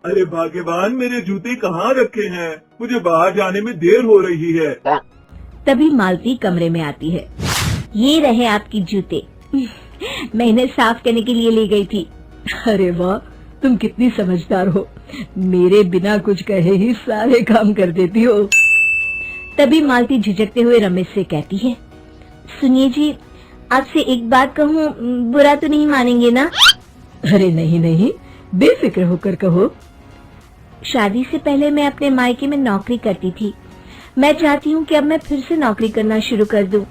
अरे भाग्यवान, मेरे जूते कहाँ रखे हैं? मुझे बाहर जाने में देर हो रही है। तभी मालती कमरे में आती है। ये रहे आपकी जूते। मैं इन्हें साफ करने के लिए ले गई थी। अरे वाह, तुम कितनी समझदार हो। मेरे बिना कुछ कहे ही सारे काम कर देती हो। तभी मालती झिझकते हुए रमेश से कहती है, सुनिए जी, आपसे एक बात कहूँ, बुरा तो नहीं मानेंगे ना? अरे नहीं नहीं, बेफिक्र होकर कहो। शादी से पहले मैं अपने मायके में नौकरी करती थी। मैं चाहती हूँ कि अब मैं फिर से नौकरी करना शुरू कर दूँ।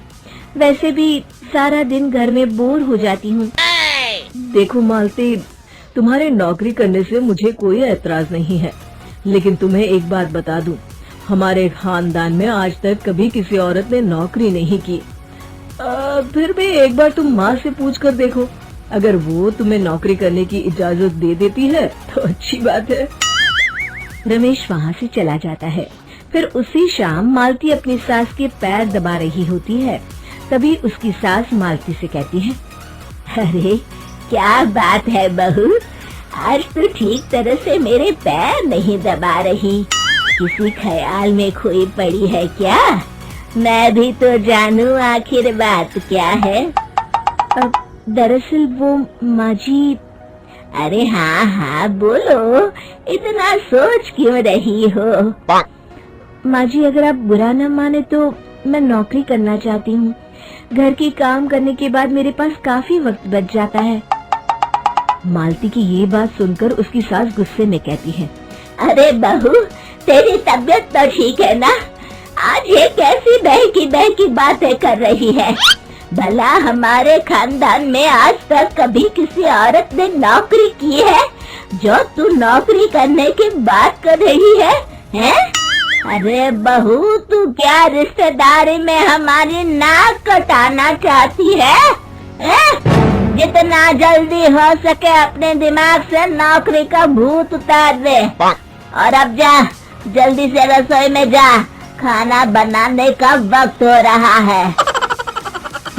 वैसे भी सारा दिन घर में बोर हो जाती हूँ। देखो मालती, तुम्हारे नौकरी करने से मुझे कोई ऐतराज नहीं है, लेकिन तुम्हें एक बात बता दूं, हमारे खानदान में आज तक कभी किसी औरत ने नौकरी नहीं की। फिर भी एक बार तुम माँ से पूछ कर देखो, अगर वो तुम्हें नौकरी करने की इजाजत दे देती है तो अच्छी बात है। रमेश वहाँ से चला जाता है। फिर उसी शाम मालती अपनी सास के पैर दबा रही होती है। तभी उसकी सास मालती से कहती है, अरे क्या बात है बहू, आज तो ठीक तरह से मेरे पैर नहीं दबा रही। किसी ख्याल में खोई पड़ी है क्या? मैं भी तो जानूं आखिर बात क्या है। दरअसल वो माँ जी। अरे हाँ हाँ बोलो, इतना सोच क्यों रही हो? माँ जी, अगर आप बुरा न माने तो मैं नौकरी करना चाहती हूँ। घर के काम करने के बाद मेरे पास काफी वक्त बच जाता है। मालती की ये बात सुनकर उसकी सास गुस्से में कहती है, अरे बहू, तेरी तबीयत तो ठीक है ना? आज ये कैसी बहकी बातें कर रही है? भला हमारे खानदान में आज तक कभी किसी औरत ने नौकरी की है जो तू नौकरी करने की बात कर रही है, हैं? अरे बहू, तू क्या रिश्तेदारी में हमारी नाक कटाना चाहती है? जितना जल्दी हो सके अपने दिमाग से नौकरी का भूत उतार दे और अब जा, जल्दी से रसोई में जा, खाना बनाने का वक्त हो रहा है।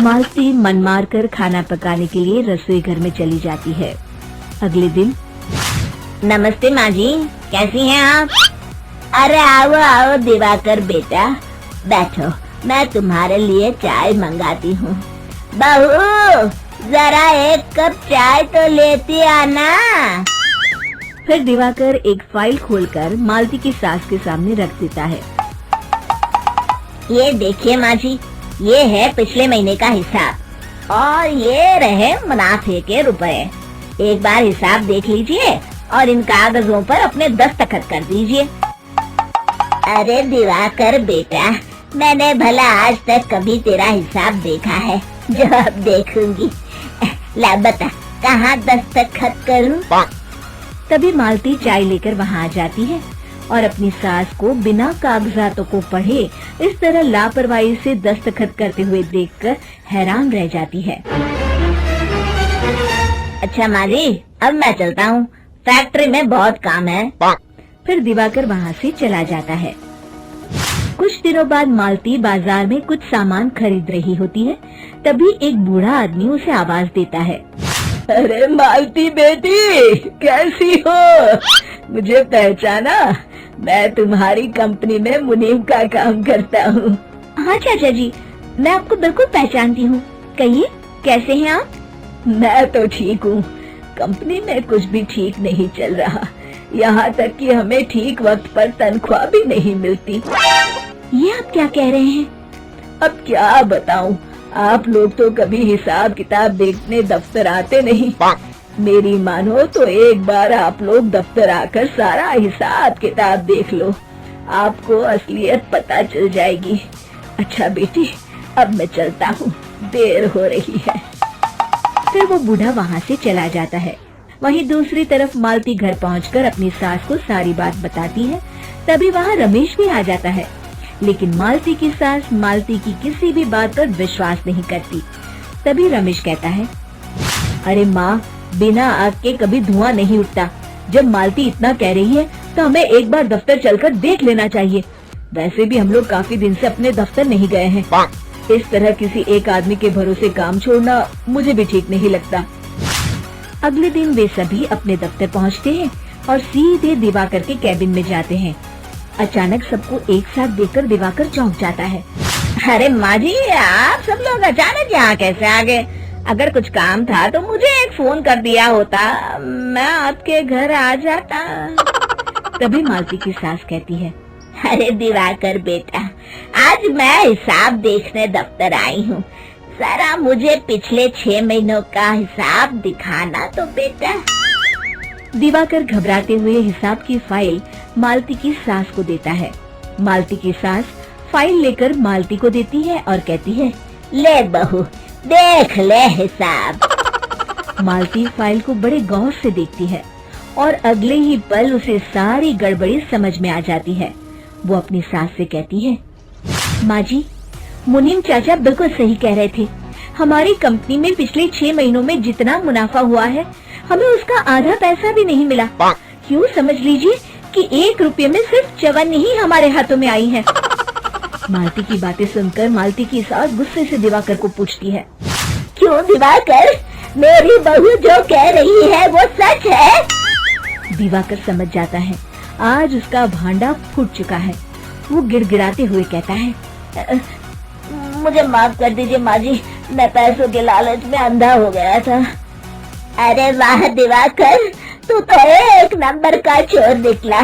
मालती मन मार कर खाना पकाने के लिए रसोई घर में चली जाती है। अगले दिन, नमस्ते माँ जी, कैसी हैं आप? अरे आओ आओ दिवाकर बेटा, बैठो, मैं तुम्हारे लिए चाय मंगाती हूँ। बहू, जरा एक कप चाय तो लेती आना। फिर दिवाकर एक फाइल खोलकर मालती की सास के सामने रख देता है। ये देखिए माँ जी, ये है पिछले महीने का हिसाब और ये रहे मुनाफे के रुपए। एक बार हिसाब देख लीजिए और इन कागजों पर अपने दस्तखत कर दीजिए। अरे दिवाकर बेटा, मैंने भला आज तक कभी तेरा हिसाब देखा है जो अब देखूंगी? ला बता, कहाँ दस्तखत करूं? तभी मालती चाय लेकर वहाँ आ जाती है और अपनी सास को बिना कागजातों को पढ़े इस तरह लापरवाही से दस्तखत करते हुए देखकर हैरान रह जाती है। अच्छा माँ जी, अब मैं चलता हूँ, फैक्ट्री में बहुत काम है। फिर दिवाकर वहाँ से चला जाता है। कुछ दिनों बाद मालती बाजार में कुछ सामान खरीद रही होती है। तभी एक बूढ़ा आदमी उसे आवाज देता है, अरे मालती बेटी, कैसी हो? मुझे पहचाना? मैं तुम्हारी कंपनी में मुनीम का काम करता हूँ। हाँ चाचा जी, मैं आपको बिल्कुल पहचानती हूँ। कहिए, कैसे हैं आप? मैं तो ठीक हूँ। कंपनी में कुछ भी ठीक नहीं चल रहा, यहाँ तक कि हमें ठीक वक्त पर तनख्वाह भी नहीं मिलती। ये आप क्या कह रहे हैं? अब क्या बताऊँ, आप लोग तो कभी हिसाब किताब देखने दफ्तर आते नहीं। मेरी मानो तो एक बार आप लोग दफ्तर आकर सारा हिसाब किताब देख लो, आपको असलियत पता चल जाएगी। अच्छा बेटी, अब मैं चलता हूँ, देर हो रही है। फिर वो बूढ़ा वहाँ से चला जाता है। वहीं दूसरी तरफ मालती घर पहुंचकर अपनी सास को सारी बात बताती है। तभी वहाँ रमेश भी आ जाता है, लेकिन मालती की सास मालती की किसी भी बात पर विश्वास नहीं करती। तभी रमेश कहता है, अरे माँ, बिना आग के कभी धुआं नहीं उठता। जब मालती इतना कह रही है तो हमें एक बार दफ्तर चलकर देख लेना चाहिए। वैसे भी हम लोग काफी दिन से अपने दफ्तर नहीं गए हैं। इस तरह किसी एक आदमी के भरोसे काम छोड़ना मुझे भी ठीक नहीं लगता। अगले दिन वे सभी अपने दफ्तर पहुंचते हैं। और सीधे दिवाकर के कैबिन में जाते हैं। अचानक सबको एक साथ देखकर दिवाकर चौंक जाता है। अरे माँ जी, आप सब लोग अचानक यहाँ कैसे आ गए? अगर कुछ काम था तो मुझे एक फोन कर दिया होता, मैं आपके घर आ जाता। तभी मालती की सास कहती है, अरे दिवाकर बेटा, आज मैं हिसाब देखने दफ्तर आई हूँ, जरा मुझे पिछले 6 महीनों का हिसाब दिखाना तो बेटा। दिवाकर घबराते हुए हिसाब की फाइल मालती की सास को देता है। मालती की सास फाइल लेकर मालती को देती है और कहती है, ले बहू, देख ले हिसाब। मालती फाइल को बड़े गौर से देखती है और अगले ही पल उसे सारी गड़बड़ी समझ में आ जाती है। वो अपनी सास से कहती है, माँ जी, मुनीम चाचा बिल्कुल सही कह रहे थे। हमारी कंपनी में पिछले 6 महीनों में जितना मुनाफा हुआ है, हमें उसका आधा पैसा भी नहीं मिला। क्यों समझ लीजिए कि 1 रुपये में सिर्फ चवन्नी ही हमारे हाथों में आई है। मालती की बातें सुनकर मालती की सास गुस्से से दिवाकर को पूछती है, क्यों दिवाकर, मेरी बहू जो कह रही है वो सच है? दिवाकर समझ जाता है आज उसका भांडा फूट चुका है। वो गिड़गिड़ाते हुए कहता है, मुझे माफ कर दीजिए माँ जी, मैं पैसों के लालच में अंधा हो गया था। अरे वाह दिवाकर, तू तो 1 नंबर का चोर निकला।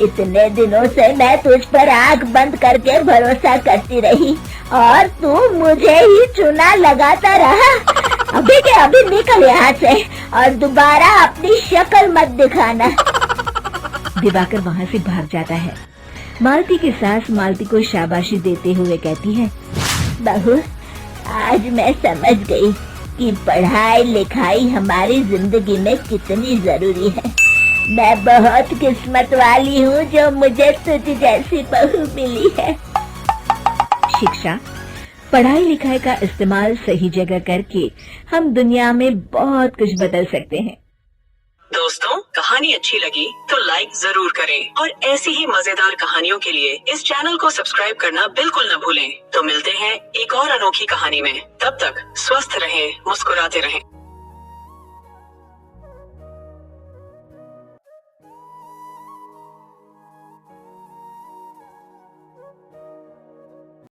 इतने दिनों से मैं तुझ पर आंख बंद करके भरोसा करती रही और तू मुझे ही चुना लगाता रहा। अभी के अभी निकल यहाँ से और दोबारा अपनी शक्ल मत दिखाना। दिवाकर वहाँ से भाग जाता है। मालती की सास मालती को शाबाशी देते हुए कहती है, बहू, आज मैं समझ गई कि पढ़ाई लिखाई हमारी जिंदगी में कितनी जरूरी है। मैं बहुत किस्मत वाली हूँ जो मुझे तुझ जैसी बहू मिली है। शिक्षा, पढ़ाई लिखाई का इस्तेमाल सही जगह करके हम दुनिया में बहुत कुछ बदल सकते हैं। दोस्तों, कहानी अच्छी लगी तो लाइक जरूर करें और ऐसी ही मजेदार कहानियों के लिए इस चैनल को सब्सक्राइब करना बिल्कुल न भूलें। तो मिलते हैं एक और अनोखी कहानी में। तब तक स्वस्थ रहें, मुस्कुराते रहें।